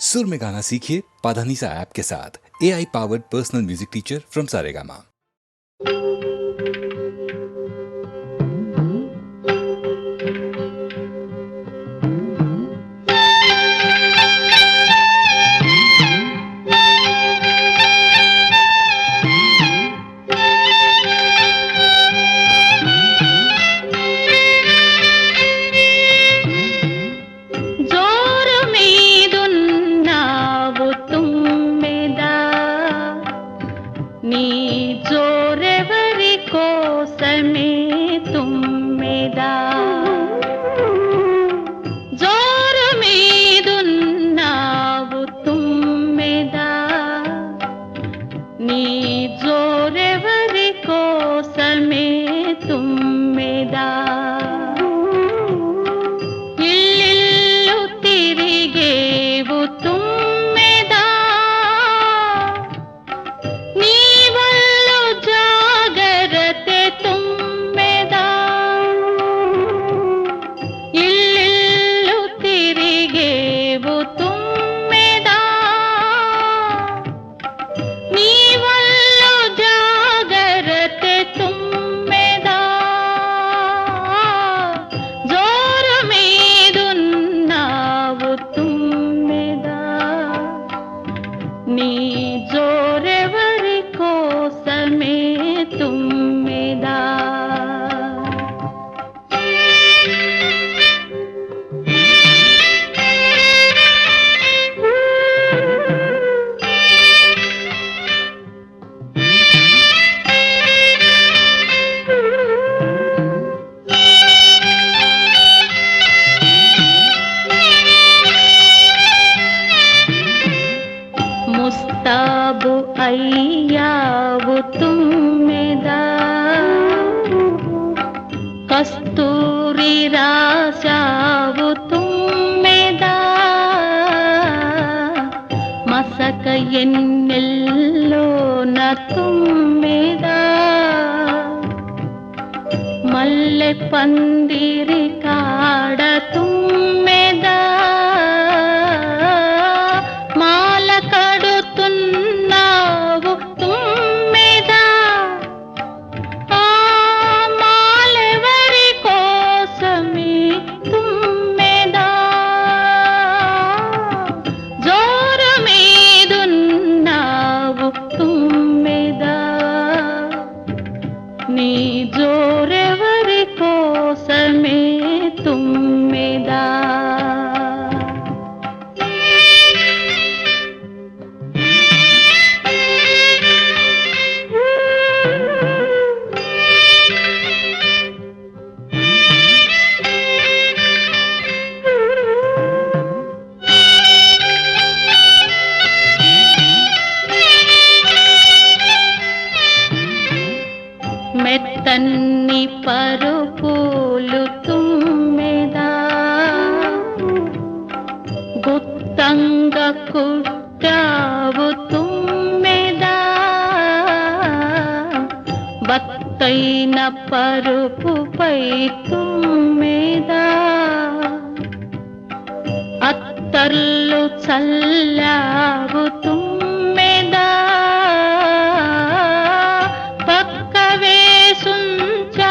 सुर में गाना सीखिए पाधानीसा ऐप के साथ। AI powered personal music teacher from Saregama. ముస్తాబు అయ్యావు తుమ్మెదా, కస్తూరి రాశావు తుమ్మెదా, మసక ఎన్నెల్లోన తుమ్మెదా, మల్లె పందిరి కాడ తుమ్మెదా, మాల కడుతున్నావు తుమ్మెదా, ఆ మాలెవరి కోసమే తుమ్మెదా, జోరు మీదున్నావు తుమ్మెదా, నీ జోరెవరి కోసమే తుమ్మెదా. మెత్తన్ని పరుపులు తుమ్మెదా, గుత్తంగా కుట్టావు తుమ్మెదా, బత్తైన పరుపుపై తుమ్మెదా, అత్తర్లు చల్లావు తుమ్మెదా, పక్క వేసుంచావు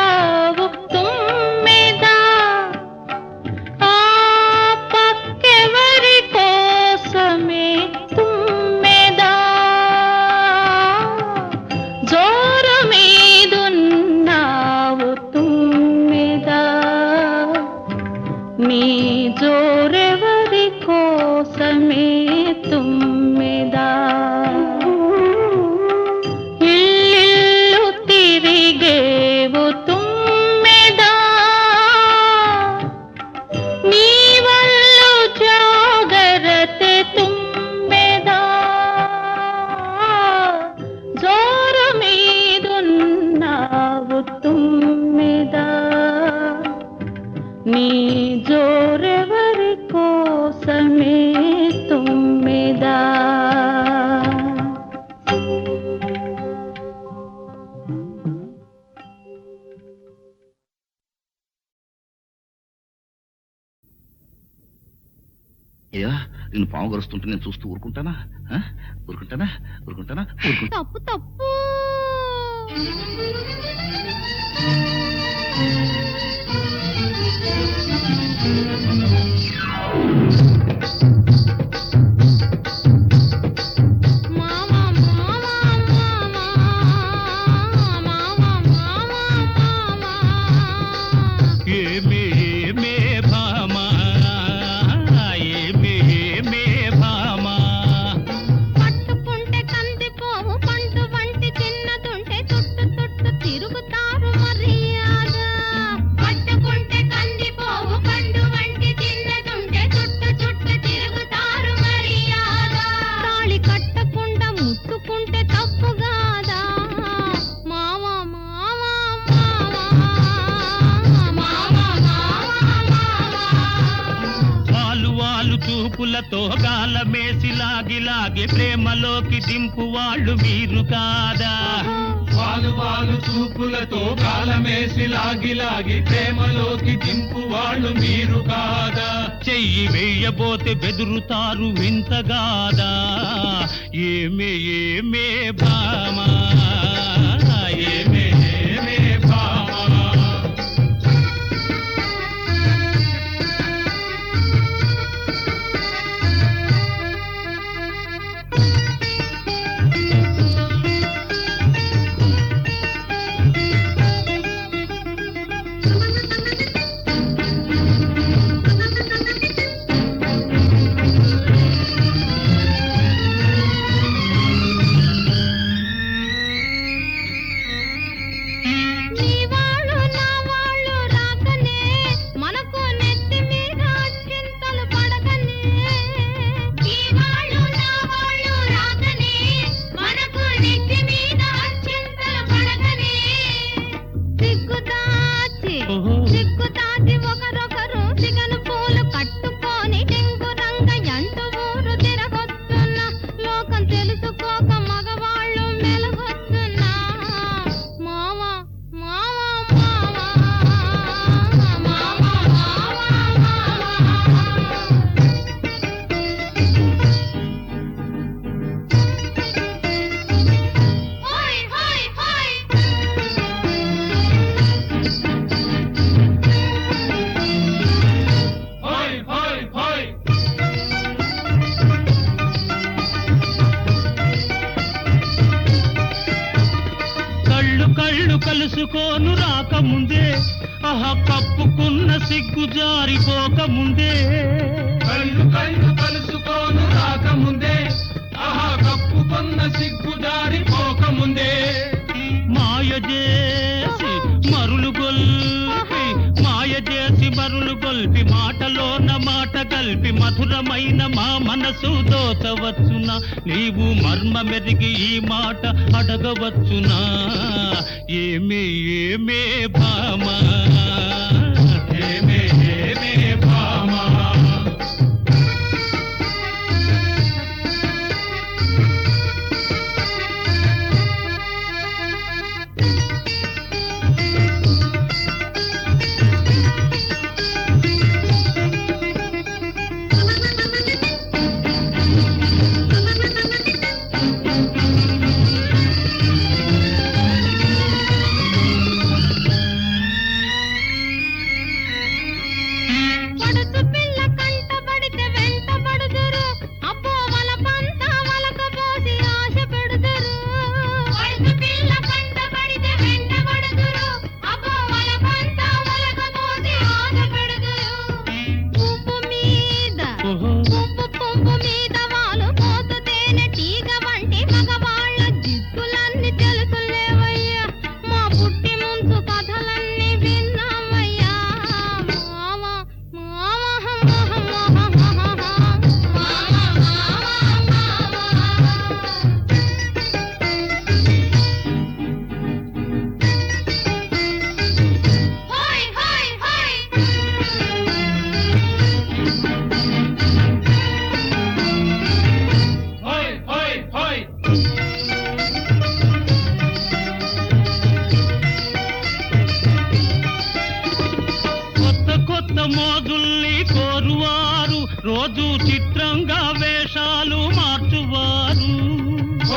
తుమ్మెదా, ఆ పక్కెవరి కోసమే తుమ్మెదా, జోరు మీదున్నావు తుమ్మెదా, నీ జోరెవరి కోసమే తుమ్మెదా, ఇల్లిల్లు తిరిగేవు తుమ్మెదా, నీ వల్లు జాగరతే తుమ్మెదా, జోరు మీదున్నావు తుమ్మెదా, నీ జోరెవరి కోసమే తుమ్మెదా. ఇదిగో నేను పాము గరుస్తుంటే నేను చూస్తూ ఊరుకుంటానా? ఊరుకుంటానా? ఊరుకుంటానా? తప్పు తప్పు. చూపులతో గాలమేసి లాగి లాగి ప్రేమలోకి దింపు వాళ్ళు మీరు కాదా? వాళ్ళు చూపులతో గాలమేసి లాగి లాగి ప్రేమలోకి దింపు వాళ్ళు మీరు కాదా? చెయ్యి వెయ్యబోతే బెదురుతారు వింతగాదా? ఏమే ఏమే భామా, ఏమే ఏమే భామా. కలుసుకోను రాకముందే, కప్పుకున్న సిగ్గు జారిపోకముందే. కళ్ళు కలుసుకోను రాకముందే, కప్పుకున్న సిగ్గు జారిపోకముందే. మాయ చేసి మరులు గొల్పి, మాయ చేసి మరులు గొల్పి, మాటలోన మాట కలిపి మధురమైన మా మనసు దోచవచ్చునా? నీవు మర్మ మెరిగి ఈ మాట అడగవచ్చునా? ఏమే ఏమే భామా, ఏమే ఏమే భామా.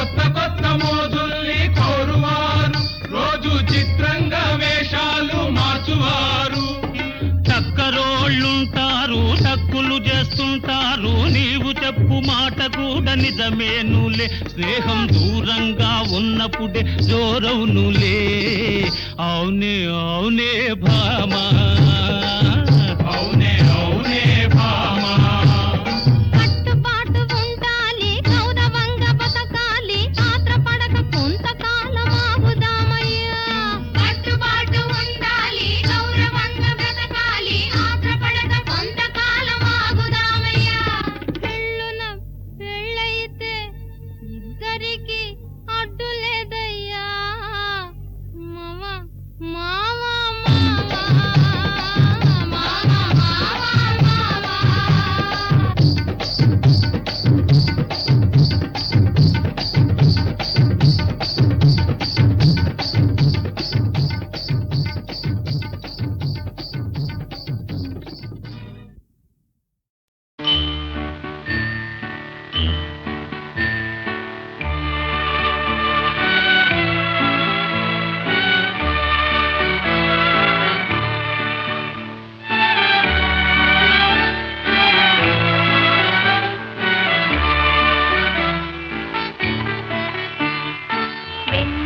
కొత్త కొత్త మోజుల్ని కోరువారు, రోజు చిత్రంగా వేషాలు మార్చువారు. చక్కరోళ్ళుంటారు, టక్కులు చేస్తుంటారు, నీవు చెప్పు మాట కూడా నిజమేనులే. స్నేహం దూరంగా ఉన్నప్పుడే జోరవునులే. అవునే అవునే భామా, అవునే అవునే భామా. కట్టుబాటు ఉండాలి, గౌరవంగా బతకాలి, ఆత్రపడక కొంతకాలం ఆగుదామయ్యా. కట్టుబాటు ఉండాలి, గౌరవంగా బ్రతకాలి, ఆత్రపడక కొంతకాలం ఆగుదామయ్యా. పెళ్ళున పెళ్ళైతే ఇద్దరికి అడ్డు లేదయ్యా. మావా మావా మావా మావా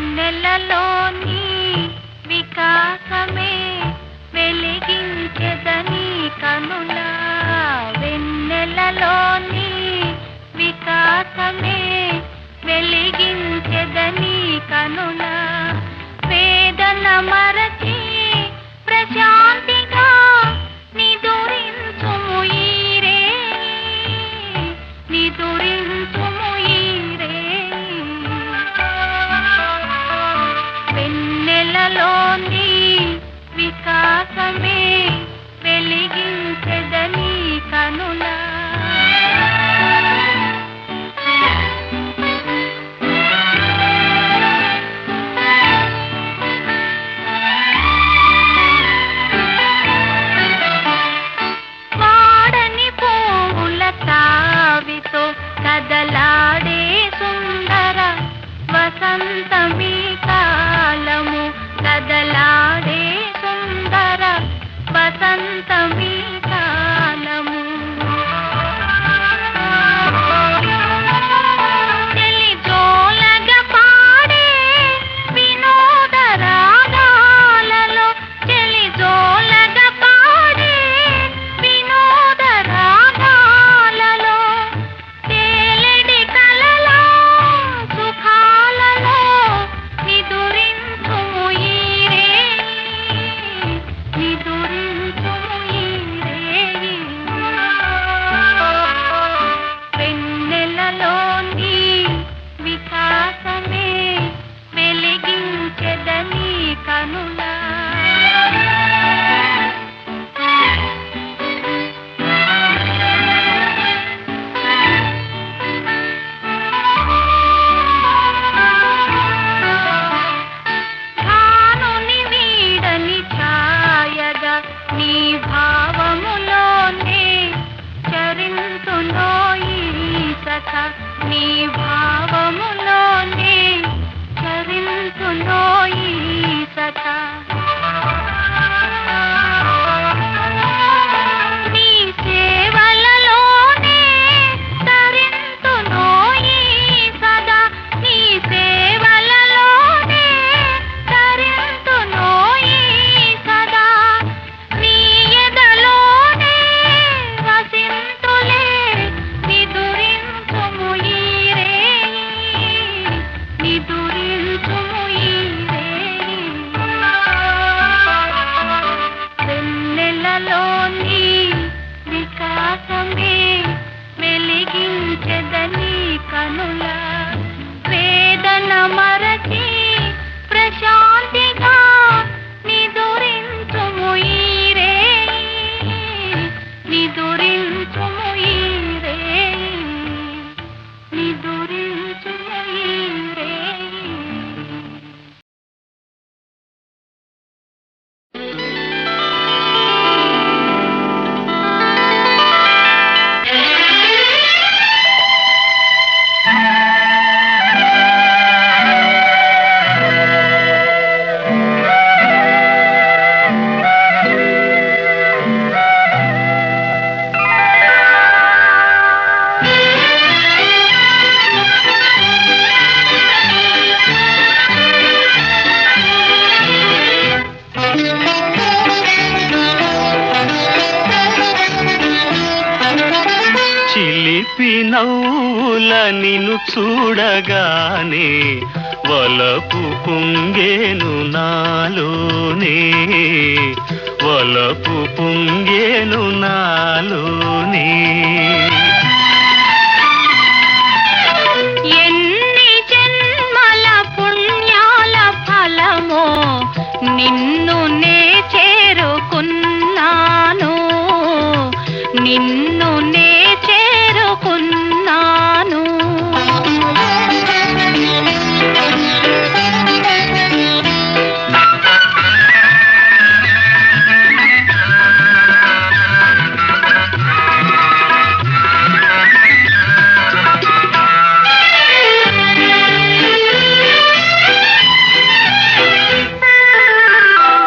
వెన్నెలలోని వికాసమే వెలిగించెదని కనులా. వెన్నెలలోని వికాసమే వెలిగించెదని కనులా. వేదన మరచి ప్రశాంతిగా నిదురించుము ఈ రేయి, నిదురించుము ఈ రేయి. వెన్నెలలోని వికాసమే వెలిగించెదని కనులా. వాడని పువ్వుల తావితో కదలాడే సుందర వసంతమీ కాలము, కదలాడే సుందర వసంతమీ కాలము. చెలిజోలగా పాడే వినోద రాగాలలో, చెలిజోలగా పాడే వినోద రాగాలలో, తేలెడి కలలా సుఖాలలో నిదురించుము ఈ రేయి, నిదురించుము ఈ రేయి. వెన్నెలలోని వికాసమే వెలిగించెదని కనులా. భానుని వీడని ఛాయగా నీ భావములోనే చరింతునోయి సఖ, నీ భావములోనే చరింతునోయి సఖ. నీ సేవలలోనే తరింతునోయి సదా, నీ సేవలలోనే తరింతునోయి సదా. నీ ఎదలోనే వసింతులే, నిదురించుము ఈ రేయి, నిదురించుము ఈ రేయి. వెన్నెలలోని వికాసమే వెలిగించెదని కనులా. వేదన మరచి ప్రశాంతిగా నిదురించుము ఈ రేయి, నిదురించుము ఈ రేయి, నిదురించుము ఈ రేయి. చిలిపి నవ్వుల నిన్ను చూడగానే వలపు పొంగేను నాలోనే, వలపు పొంగేను నాలోనే. ఎన్ని జన్మల పుణ్యాల ఫలమో నిన్ను నే చేరుకున్నాను, నిన్ను నే చేరుకున్నాను.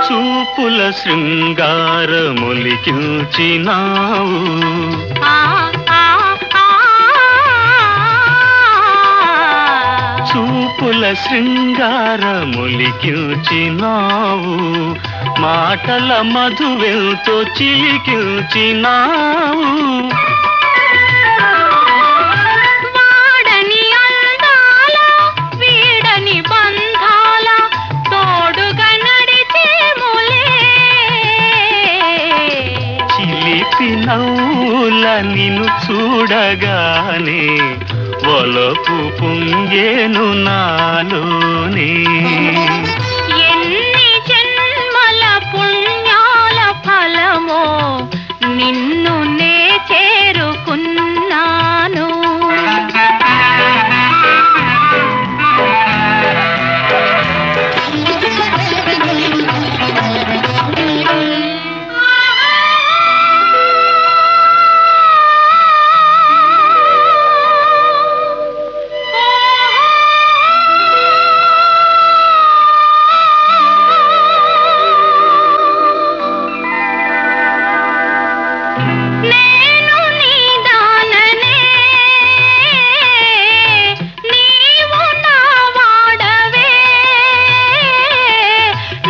చూపుల శృంగారములికించినావు, ఆ ఆ ఆ చూపుల శృంగారములికించినావు, మాటల మధువెంతో చిలికించినావు. వాడని అందాల వీడని బంధాల తోడుగా నడిచేములే. చిలిపి నవ్వుల నిన్ను చూడగానే వలపు పొంగేను నాలోనే. ఎన్ని జన్మల పుణ్యాల ఫలమో నిన్ను నే చేరుకున్నాను. నేను నీ దాననే, నీవు నా వాడవే,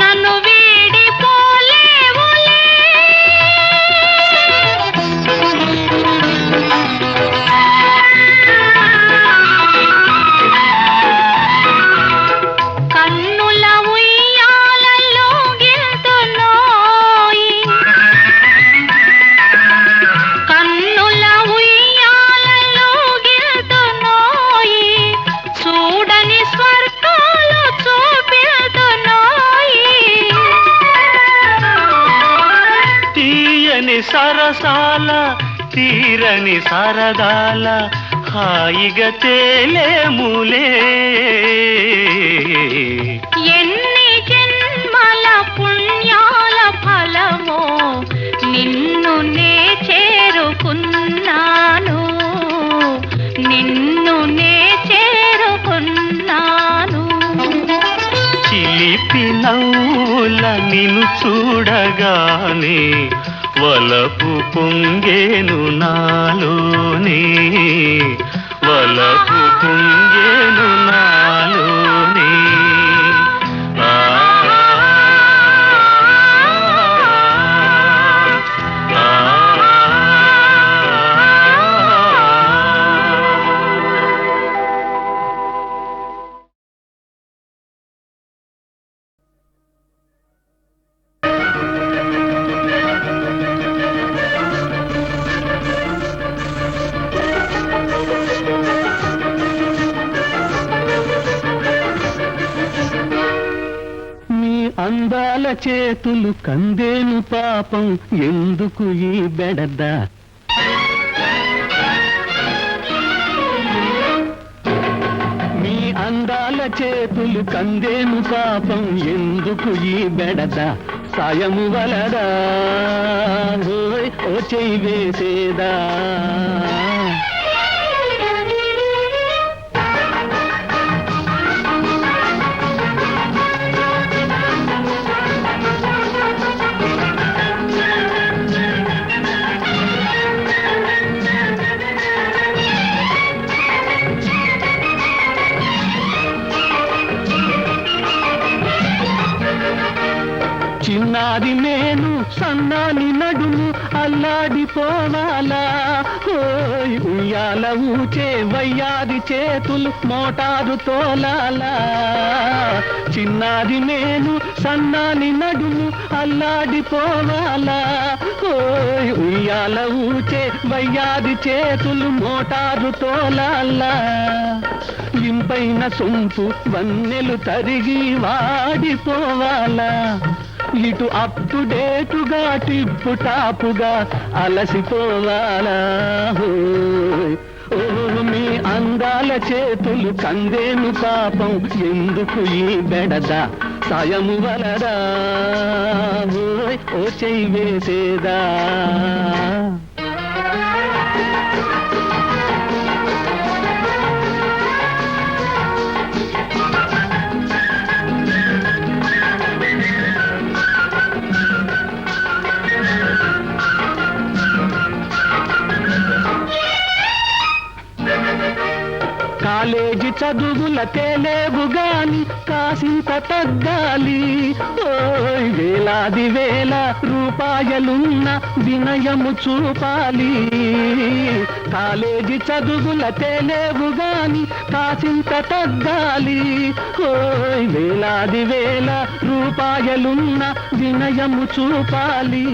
నన్ను వీడిపోలేవులే. కన్నుల ఉయ్యాలలో గిల్తున్నోయి, కన్నుల ఉయ్యాలలో గిల్తున్నోయి, చూడని స్వర్గాలు చూపిల్తున్నోయి. తీయని సరసాల తీరని సరదాల హాయిగా తేలేములే. ఎన్ని జన్మల పుణ్యాల ఫలమో నిన్ను నే చేరుకున్నాను, నిన్ను నే చేరుకున్నాను. చిలిపి నవ్వుల నిన్ను చూడగానే వలపు పొంగేను నాలోనే, వలపు పొంగేను నాలోనే. ఆ ఆ అందాల చేతులు కందేను పాపం ఎందుకు ఈ బెడద. మీ అందాల చేతులు కందేను పాపం ఎందుకు ఈ బెడద. సాయము వలదా ఓయ్ ఓ చెయ్యి వేసేదా. చిన్నాది నేను సన్నాని నడుము అల్లాడిపోవాలా ఓ ఓయ్ ఉయ్యాల ఊచే వయ్యాది చేతులు మోటారు తోలాలా చిన్నాది నేను సన్నాని నడుము అల్లాడిపోవాలా ఓయ్ ఉయ్యాల ఊచే వయ్యాది చేతులు మోటారు తోలాలా ఇంపైన సొంపు వన్నెలు తరిగి వాడిపోవాలా ఇటు అప్టు డేటుగా టిప్పు టాపుగా అలసిపోవాలా ఓ మీ అందాల చేతులు కందేను పాపం ఎందుకు ఈ బెడద సాయము వలరా ఓ చెయ్యి వేసేదా కాలేజీ చదువుల తేలేవు గాని కాసింత తగ్గాలి ఓయ్ వేలాది వేల రూపాయలున్న వినయము చూపాలి కాలేజీ చదువుల తేలేవు గాని కాసింత తగ్గాలి ఓయ్ వేలాది వేల రూపాయలున్న వినయము చూపాలి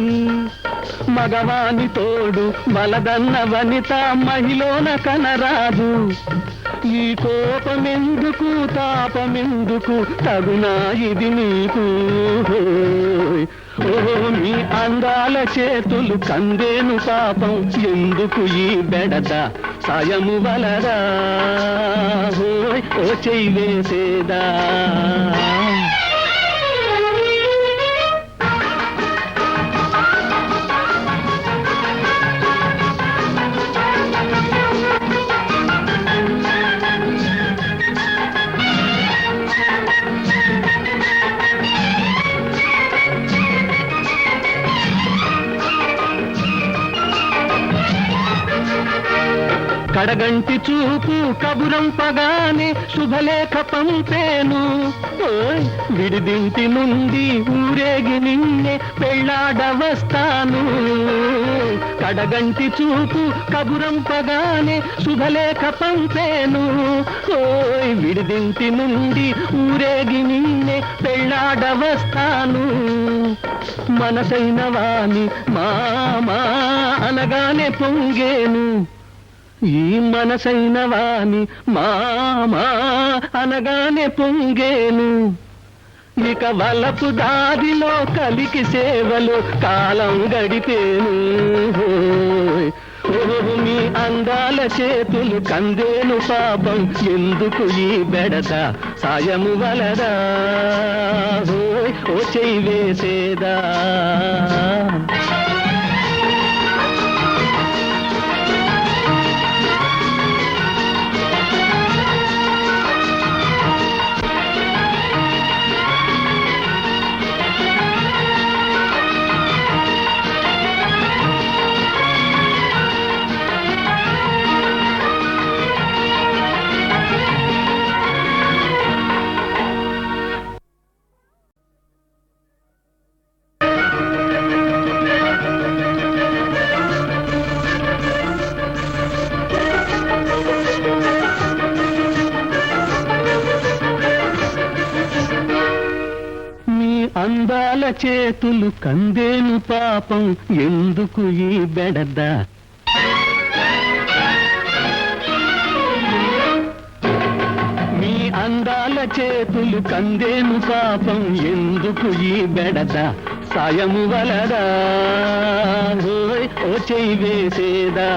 మగవాని తోడు బలదన్న వనిత మహిళన కనరాదు ఈ కోపమెందుకు తాపమెందుకు తగునా ఇది నీకు ఓ మీ అందాల చేతులు కందేను పాపం ఎందుకు ఈ బెడద సాయము వలరా ఓ చెయ్యి వేసేదా కడగంటి చూపు కబురంపగానే శుభలేఖ పంపేను విడిదింటి నుండి ఊరేగి నిన్నే పెళ్ళాడవస్తాను కడగంటి చూపు కబురంపగానే శుభలేఖ పంపేను విడిదింటి నుండి ఊరేగి నిన్నే పెళ్ళాడవస్తాను మనసైన వాణి మామా అనగానే పొంగేను ఈ మనసైన వాణి మామా అనగానే పొంగేను ఇక వలపు దారిలో కలికి సేవలు కాలం గడిపేను ఓ మీ అందాల చేతులు కందేను పాపం ఎందుకు ఈ బెడద సాయము వలరా ఓ చెయ్యి వేసేదా అందాల చేతులు కందేను పాపం ఎందుకు ఈ బెడద మీ అందాల చేతులు కందేను పాపం ఎందుకు ఈ బెడద సాయము వలరా ఓ చెయ్యి వేసేదా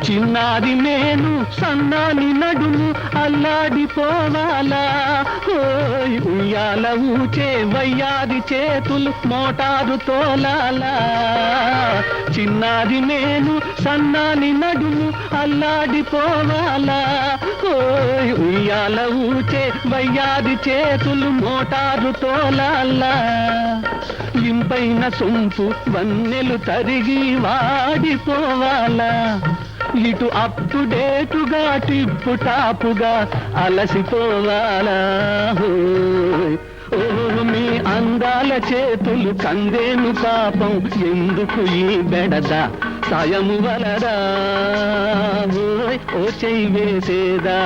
చిన్నాది నేను సన్నాని నడుము అల్లాడిపోవాలా ఓయ్ ఉయ్యాల ఊచే వయ్యాది చేతులు మోటారు తోలాలా చిన్నాది నేను సన్నాని నడుము అల్లాడిపోవాలా ఓయ్ ఉయ్యాల ఊచే వయ్యాది చేతులు మోటారు తోలాలా ఇంపైన సొంపు వన్నెలు తరిగి వాడిపోవాలా ఇటు అప్ టు డేటుగా టిప్పు టాపుగా అలసిపోవాలా ఓ మీ అందాల చేతులు కందేను పాపం ఎందుకు ఈ బెడద సాయము వలరా ఓ చెయ్యి వేసేదా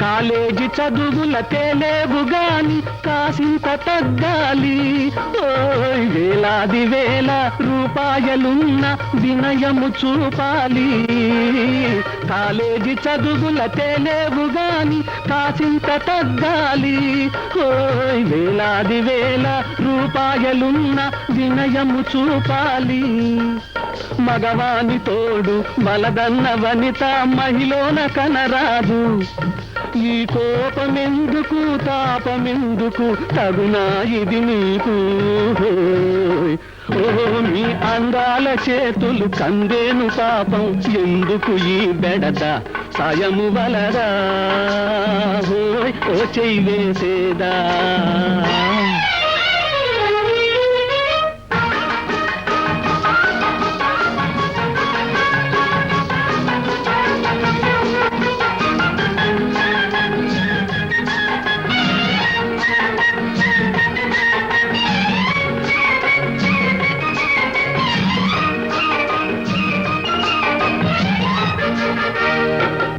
కాలేజీ చదువుల తేలేవు గాని కాసింత తగ్గాలి ఓయ్ వేలాది వేల రూపాయలున్న వినయము చూపాలి కాలేజీ చదువుల తేలేవు గాని కాసింత తగ్గాలి ఓయ్ వేలాది వేల రూపాయలున్న వినయము చూపాలి మగవాని తోడు బలదన్న వనిత మహిళన కనరాదు ఈ కోపమెందుకు తాపమెందుకు తగునా ఇది నీకు ఓ మీ అందాల చేతులు కందేను పాపం ఎందుకు ఈ బెడద సాయము వలరా ఓ చెయ్యి వేసేదా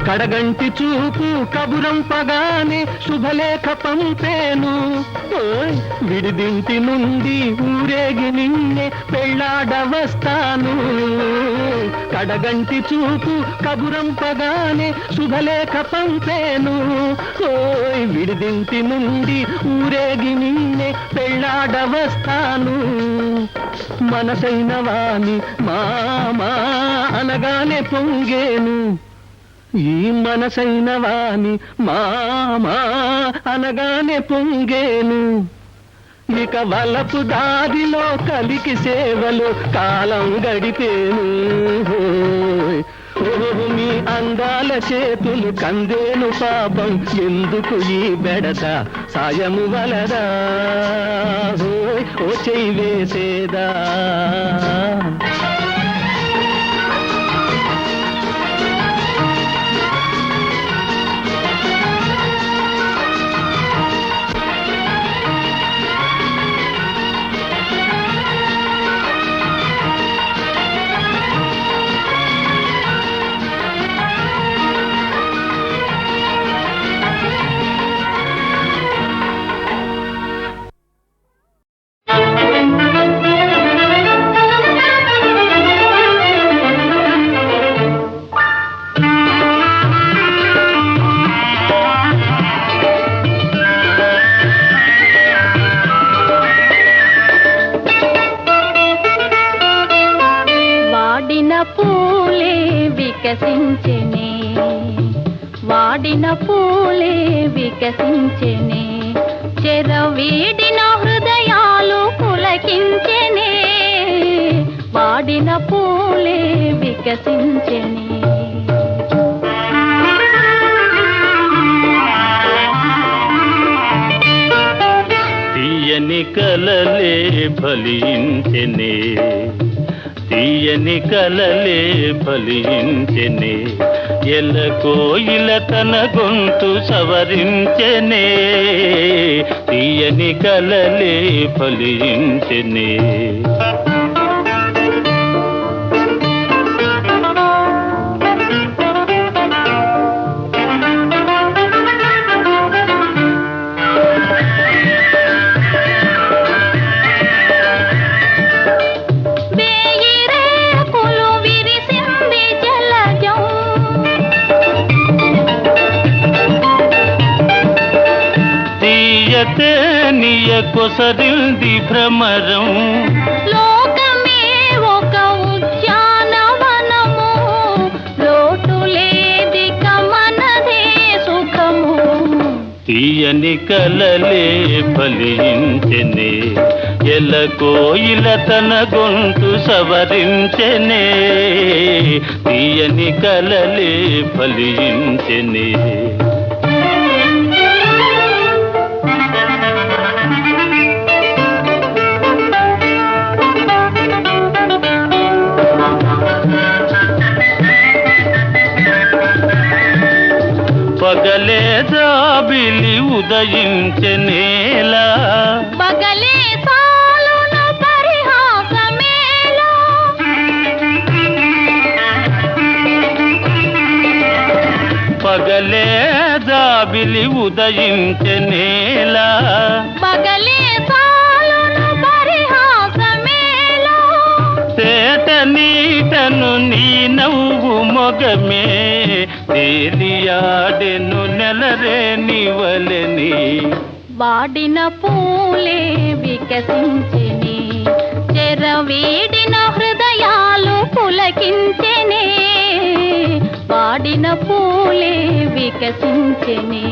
కడగంటి చూపు కబురంపగానే శుభలేఖ పంపేను ఓయ్ విడిదింటి నుండి ఊరేగి నిన్నే పెళ్ళాడవస్తాను కడగంటి చూపు కబురంపగానే శుభలేఖ పంపేను ఓయ్ విడిదింటి నుండి ఊరేగి నిన్నే పెళ్ళాడవస్తాను మనసైన వాణి మామా అనగానే పొంగేను ఈ మనసైన వాణి మామా అనగానే పొంగేను ఇక వలపు దారిలో కలికి సేవలు కాలం గడిపేను ఓ మీ అందాల చేతులు కందేను పాపం ఎందుకు ఈ బెడద సాయము వలరా ఓ చెయ్యి వేసేదా వాడిన పూలే వికసించెనే చెరవీడిన హృదయాలు పులకించెనే వాడిన పూలే వికసించెనే తీయని కలలే ఫలించెనే తీయని కలలే ఫలించెనే ఎల్ల కోయిల తన గొంతు సవరించెనే తీయని కలలే ఫలించెనే బే తేనియ కొసరింది భ్రమరం. లోకమే ఒక ఉద్యానవనము, లోటు లేదిక మనదే సుఖము. తీయని కలలే ఫలించెనే, ఎలకోయిల తన గొంతు సవరించెనే. తీయని కలలే ఫలించెనే. పగలే జాబిలి ఉదయించెనేలా, పగలే సాలున పరిహాసమేలా. పగలే జాబిలి ఉదయించెనేలా, పగలే సాలున పరిహాసమేలా. తేట నీటను నీ నవ్వు మొగమే, తేలియాడెను నెలరేని వలెని. వాడిన పూలే వికసించెనే, చెరవీడిన హృదయాలు పులకించెనే. వాడిన పూలే వికసించెనే.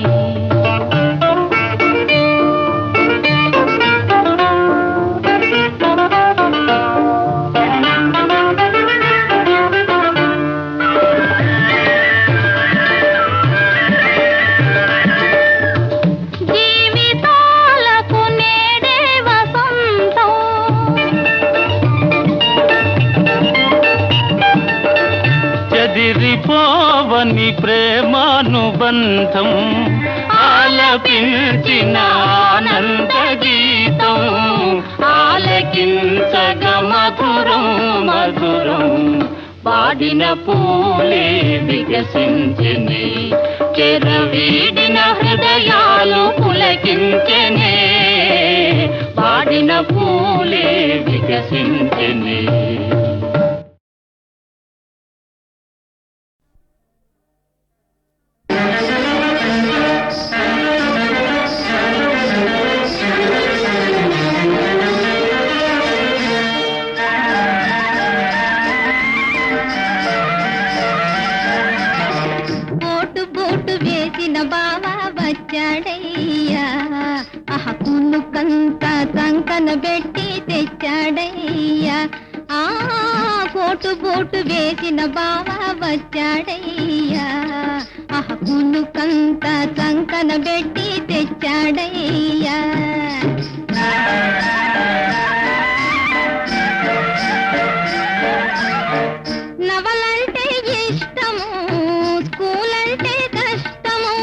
చెదిరిపోవని ప్రేమానుబంధం, ఆలపించిన ఆనంద గీతం. ఆలకించగ మధురం మధురం. వాడిన పూలే వికసించెనే, చెరవీడిన హృదయాలు పులకించెనే. వాడిన పూలే వికసించెనే. బోటు వేసిన బావా వచ్చాడయ్యా, కునుకంత సంకన పెట్టి తెచ్చాడయ్యా. బోటు వేసిన బావా వచ్చాడయ్యా, కునుకంత సంకన పెట్టి తెచ్చాడయ్యా. నవలంటే ఇష్టము, స్కూల్ అంటే కష్టము.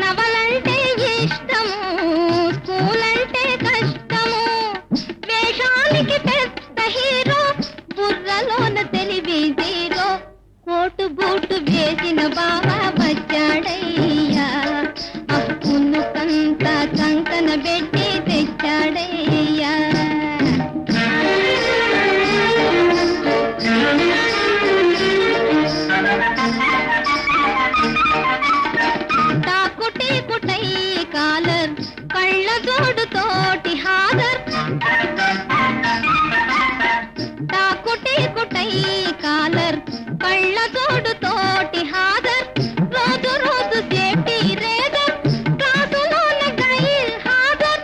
నవలంటే ఇష్టము, స్కూల్ అంటే కష్టము. వేషానికి పెద్ద హీరో, బుర్రలోన తెలివి జీరో. కోటు బూటు వేసిన బావా వచ్చాడయ్యా, కునుకంత సంకన పెట్టి తెచ్చాడయ్యా. కుటై కాలర్, కళ్ళ జోడు తోటి హాజర్. కుటై కాలర్, కళ్ళ జోడు తోటి హాజర్. రోజు రోజు సేఫ్టీ రేజర్, క్లాసులోన గైల్ హాజర్.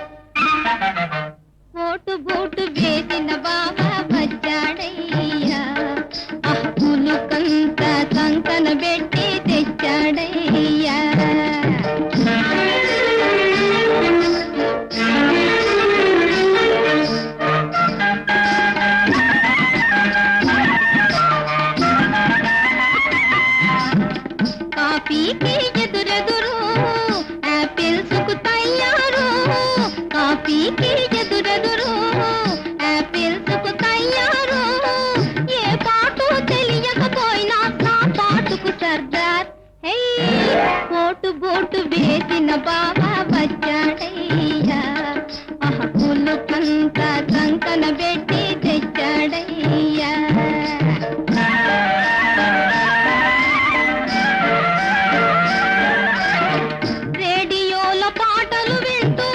కోటు బూటు వేసిన బావా వచ్చాడయ్యా, కునుకంత సంకన పెట్టి తెచ్చాడయ్యా. కాఫీకి ఎదురెదురు యాపిల్స్కు తయారు, కాఫీకి ఎదురెదురు యాపిల్స్కు తయారు. ఏ పాటు తెలియకపోయినా నా పాటుకు సర్దార్. కోటు బోటు వేసిన బావా వచ్చాడయ్యా, కునుకంత సంకన పెట్టి తెచ్చాడయ్యా. రేడియోలో పాటలు వింటూ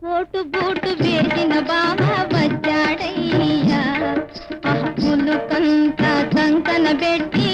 కోటు బూటు వేసిన బాబా వచ్చాడయ్యా పులుకంతా సంకన పెట్టి